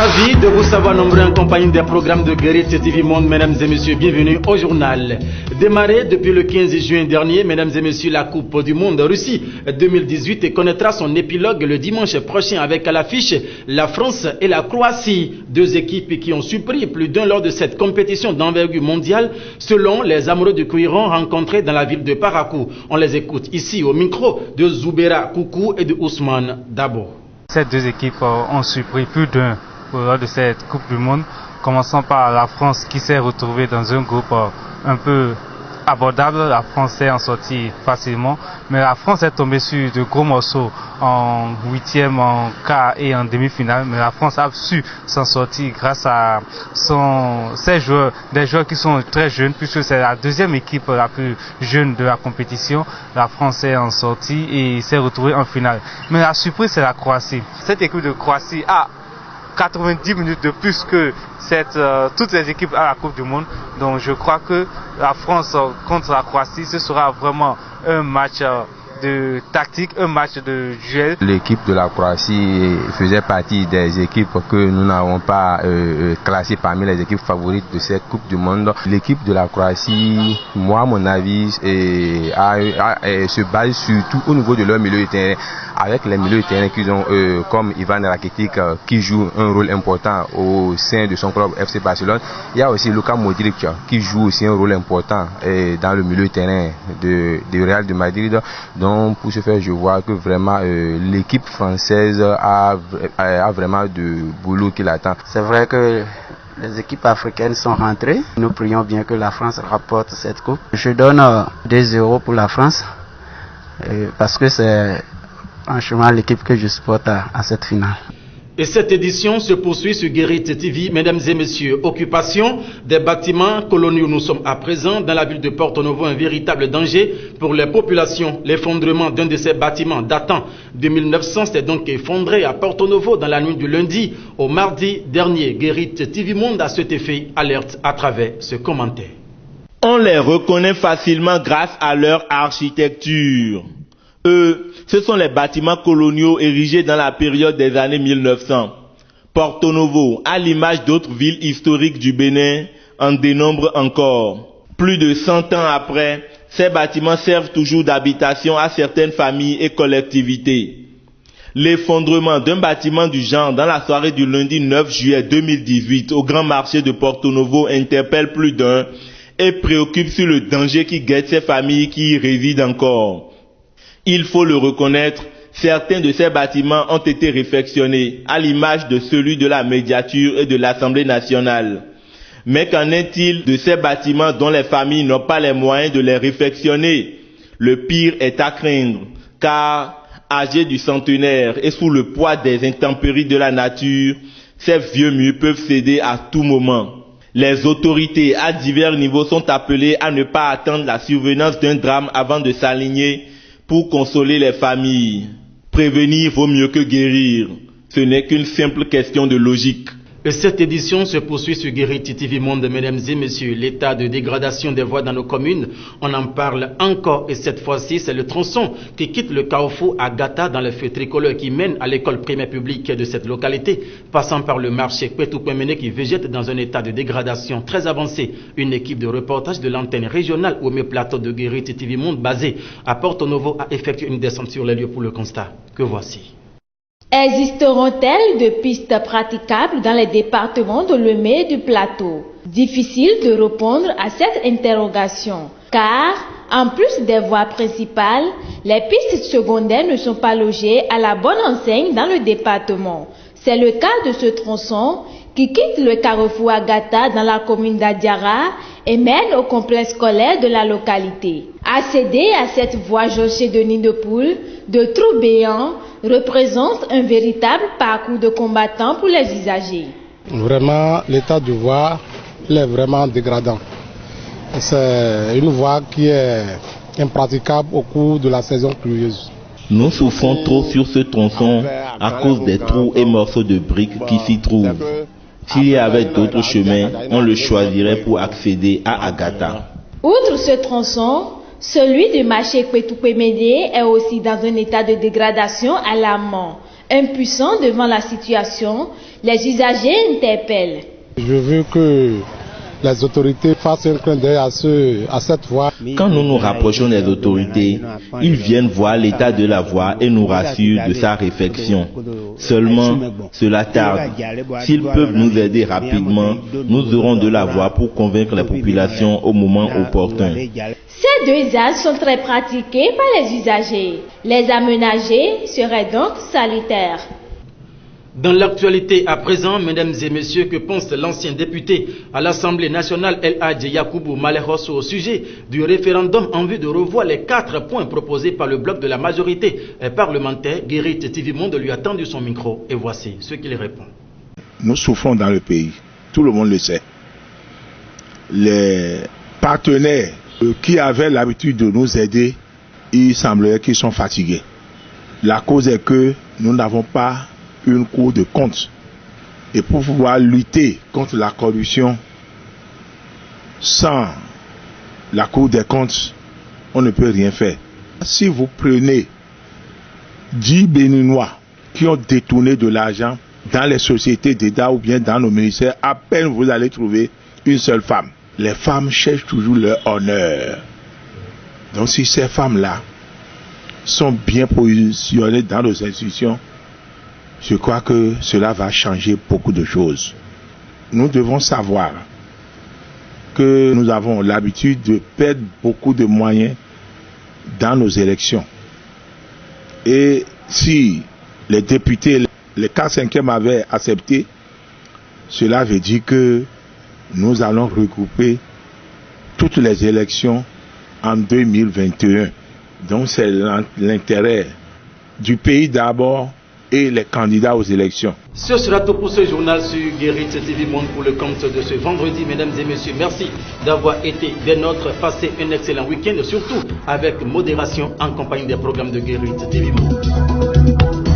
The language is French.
Ravi de vous savoir nombreux en compagnie des programmes de Guérit TV Monde, mesdames et messieurs, bienvenue au journal. Démarré depuis le 15 juin dernier, mesdames et messieurs, la Coupe du Monde Russie 2018 connaîtra son épilogue le dimanche prochain avec à l'affiche la France et la Croatie. Deux équipes qui ont surpris plus d'un lors de cette compétition d'envergure mondiale, selon les amoureux du cuiron rencontrés dans la ville de Parakou. On les écoute ici au micro de Zoubera Koukou et de Ousmane Dabo. Ces deux équipes ont surpris plus d'un lors de cette Coupe du Monde, commençant par la France qui s'est retrouvée dans un groupe un peu abordable. La France s'est en sortie facilement, mais la France est tombée sur de gros morceaux en huitième, en quart et en demi-finale. Mais la France a su s'en sortir grâce à ses joueurs, des joueurs qui sont très jeunes, puisque c'est la deuxième équipe la plus jeune de la compétition. La France est en sortie et s'est retrouvée en finale. Mais la surprise, c'est la Croatie. Cette équipe de Croatie a 90 minutes de plus que toutes les équipes à la Coupe du Monde. Donc je crois que la France contre la Croatie, ce sera vraiment un match de tactique, un match de duel. L'équipe de la Croatie faisait partie des équipes que nous n'avons pas classées parmi les équipes favorites de cette Coupe du Monde. L'équipe de la Croatie, moi, à mon avis, se base surtout au niveau de leur milieu de terrain, avec les milieux de terrain qu'ils ont comme Ivan Rakitic qui joue un rôle important au sein de son club FC Barcelone. Il y a aussi Luka Modric qui joue aussi un rôle important dans le milieu de terrain de Real de Madrid. Donc pour ce faire, je vois que vraiment l'équipe française a vraiment de boulot qui l'attend. C'est vrai que les équipes africaines sont rentrées. Nous prions bien que la France rapporte cette coupe. Je donne 2-0 pour la France parce que c'est franchement l'équipe que je supporte à cette finale. Et cette édition se poursuit sur Guérit TV, mesdames et messieurs. Occupation des bâtiments coloniaux. Nous sommes à présent dans la ville de Porto Novo, un véritable danger pour les populations. L'effondrement d'un de ces bâtiments datant de 1900 s'est donc effondré à Porto Novo dans la nuit du lundi au mardi dernier. Guérit TV Monde à cet effet alerte à travers ce commentaire. On les reconnaît facilement grâce à leur architecture. Ce sont les bâtiments coloniaux érigés dans la période des années 1900. Porto Novo, à l'image d'autres villes historiques du Bénin, en dénombre encore. Plus de 100 ans après, ces bâtiments servent toujours d'habitation à certaines familles et collectivités. L'effondrement d'un bâtiment du genre dans la soirée du lundi 9 juillet 2018 au grand marché de Porto Novo interpelle plus d'un et préoccupe sur le danger qui guette ces familles qui y résident encore. Il faut le reconnaître, certains de ces bâtiments ont été réfectionnés, à l'image de celui de la médiature et de l'Assemblée nationale. Mais qu'en est-il de ces bâtiments dont les familles n'ont pas les moyens de les réfectionner? Le pire est à craindre, car, âgés du centenaire et sous le poids des intempéries de la nature, ces vieux murs peuvent céder à tout moment. Les autorités à divers niveaux sont appelées à ne pas attendre la survenance d'un drame avant de s'aligner pour consoler les familles. Prévenir vaut mieux que guérir. Ce n'est qu'une simple question de logique. Et cette édition se poursuit sur Guérit TV Monde, mesdames et messieurs. L'état de dégradation des voies dans nos communes, on en parle encore. Et cette fois-ci, c'est le tronçon qui quitte le Carrefour à Gata dans le feu tricolore qui mène à l'école primaire publique de cette localité, passant par le marché Kwetukwemene qui végète dans un état de dégradation très avancé. Une équipe de reportage de l'antenne régionale au même plateau de Guérit TV Monde basée à Porto Novo a effectué une descente sur les lieux pour le constat que voici. Existeront-elles de pistes praticables dans les départements de Lomé et du Plateau? Difficile de répondre à cette interrogation, car, en plus des voies principales, les pistes secondaires ne sont pas logées à la bonne enseigne dans le département. C'est le cas de ce tronçon qui quitte le Carrefour Agata dans la commune d'Adiara et mène au complexe scolaire de la localité. Accéder à cette voie jonchée de nids de poules, de trous béants, représente un véritable parcours de combattant pour les usagers. Vraiment, l'état de voie est vraiment dégradant. C'est une voie qui est impraticable au cours de la saison pluvieuse. Nous souffrons trop sur ce tronçon à cause des trous et morceaux de briques qui s'y trouvent. S'il y avait d'autres chemins, on le choisirait pour accéder à Agata. Outre ce tronçon, celui du marché Kwetukwemene est aussi dans un état de dégradation alarmant. Impuissants devant la situation, les usagers interpellent. Je veux que les autorités fassent un clin d'œil à cette voie. Quand nous nous rapprochons des autorités, ils viennent voir l'état de la voie et nous rassurent de sa réfection. Seulement, cela tarde. S'ils peuvent nous aider rapidement, nous aurons de la voie pour convaincre les populations au moment opportun. Ces deux axes sont très pratiqués par les usagers. Les aménager serait donc salutaire. Dans l'actualité à présent, mesdames et messieurs, que pense l'ancien député à l'Assemblée nationale El Hadji Yakubu Malehos au sujet du référendum en vue de revoir les 4 points proposés par le bloc de la majorité parlementaire? Guérit TV Monde lui a tendu son micro et voici ce qu'il répond. Nous souffrons dans le pays, tout le monde le sait. Les partenaires qui avaient l'habitude de nous aider, il semblerait qu'ils sont fatigués. La cause est que nous n'avons pas une cour de compte. Et pour pouvoir lutter contre la corruption, sans la cour des comptes, on ne peut rien faire. Si vous prenez 10 Béninois qui ont détourné de l'argent dans les sociétés d'État ou bien dans nos ministères, à peine vous allez trouver une seule femme. Les femmes cherchent toujours leur honneur. Donc si ces femmes-là sont bien positionnées dans nos institutions, je crois que cela va changer beaucoup de choses. Nous devons savoir que nous avons l'habitude de perdre beaucoup de moyens dans nos élections. Et si les députés, les 4/5e avaient accepté, cela veut dire que nous allons regrouper toutes les élections en 2021. Donc c'est l'intérêt du pays d'abord et les candidats aux élections. Ce sera tout pour ce journal sur Guérit TV Monde pour le compte de ce vendredi. Mesdames et messieurs, merci d'avoir été des nôtres. Passez un excellent week-end, surtout avec modération en compagnie des programmes de Guérit TV Monde.